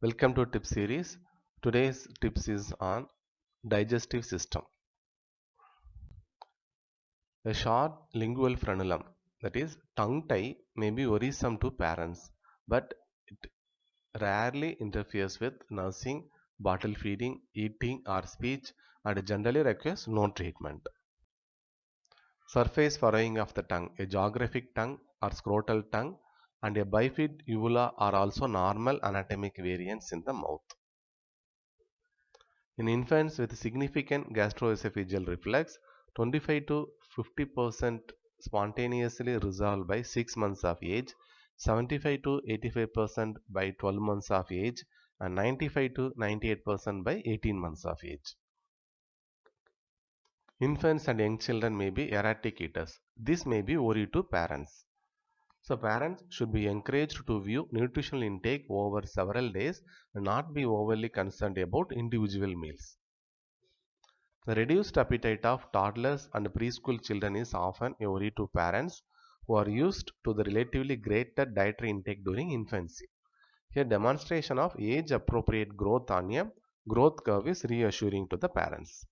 Welcome to tip series. Today's tips is on digestive system. A short lingual frenulum, that is tongue tie, may be worrisome to parents, but it rarely interferes with nursing, bottle feeding, eating or speech and generally requires no treatment. Surface furrowing of the tongue, a geographic tongue or scrotal tongue and a bifid uvula are also normal anatomic variants in the mouth. In infants with significant gastroesophageal reflux, 25 to 50% spontaneously resolve by 6 months of age, 75 to 85% by 12 months of age, and 95 to 98% by 18 months of age. Infants and young children may be erratic eaters. This may be worry to parents. So parents should be encouraged to view nutritional intake over several days and not be overly concerned about individual meals. The reduced appetite of toddlers and preschool children is often a worry to parents who are used to the relatively greater dietary intake during infancy. Here, demonstration of age-appropriate growth on a growth curve is reassuring to the parents.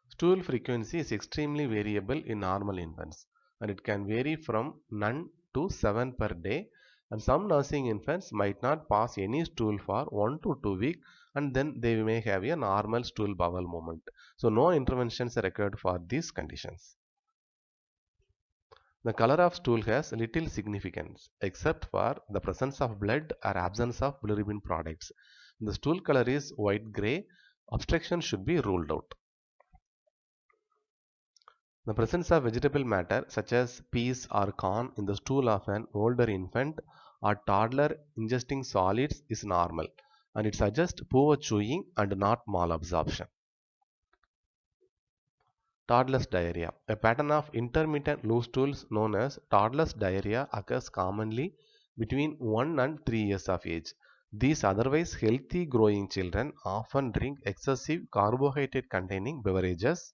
Stool frequency is extremely variable in normal infants, and it can vary from none to 7 per day, and some nursing infants might not pass any stool for 1 to 2 weeks, and then they may have a normal stool bowel movement. So no interventions are required for these conditions. The color of stool has little significance except for the presence of blood or absence of bilirubin products. The stool color is white-gray. Obstruction should be ruled out. The presence of vegetable matter such as peas or corn in the stool of an older infant or toddler ingesting solids is normal, and it suggests poor chewing and not malabsorption. Toddler's diarrhea. A pattern of intermittent loose stools known as toddler's diarrhea occurs commonly between 1 and 3 years of age. These otherwise healthy growing children often drink excessive carbohydrate containing beverages.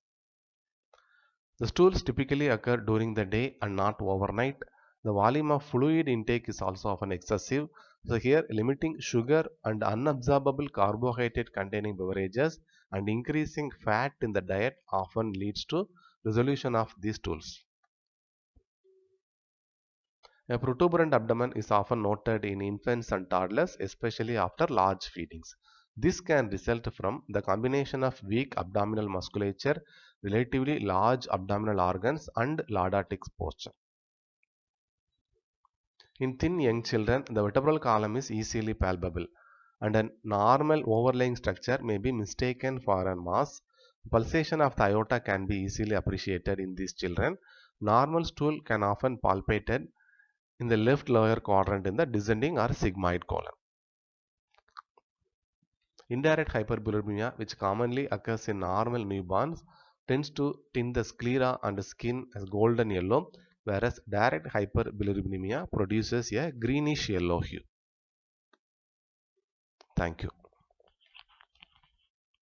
The stools typically occur during the day and not overnight. The volume of fluid intake is also often excessive. So here limiting sugar and unabsorbable carbohydrate containing beverages and increasing fat in the diet often leads to resolution of these stools. A protuberant abdomen is often noted in infants and toddlers, especially after large feedings. This can result from the combination of weak abdominal musculature, relatively large abdominal organs, and lordotic posture. In thin young children, the vertebral column is easily palpable, and a normal overlying structure may be mistaken for a mass. Pulsation of the aorta can be easily appreciated in these children. Normal stool can often palpated in the left lower quadrant in the descending or sigmoid colon. Indirect hyperbilirubinemia, which commonly occurs in normal newborns, tends to tint the sclera and skin as golden yellow, whereas direct hyperbilirubinemia produces a greenish yellow hue. Thank you.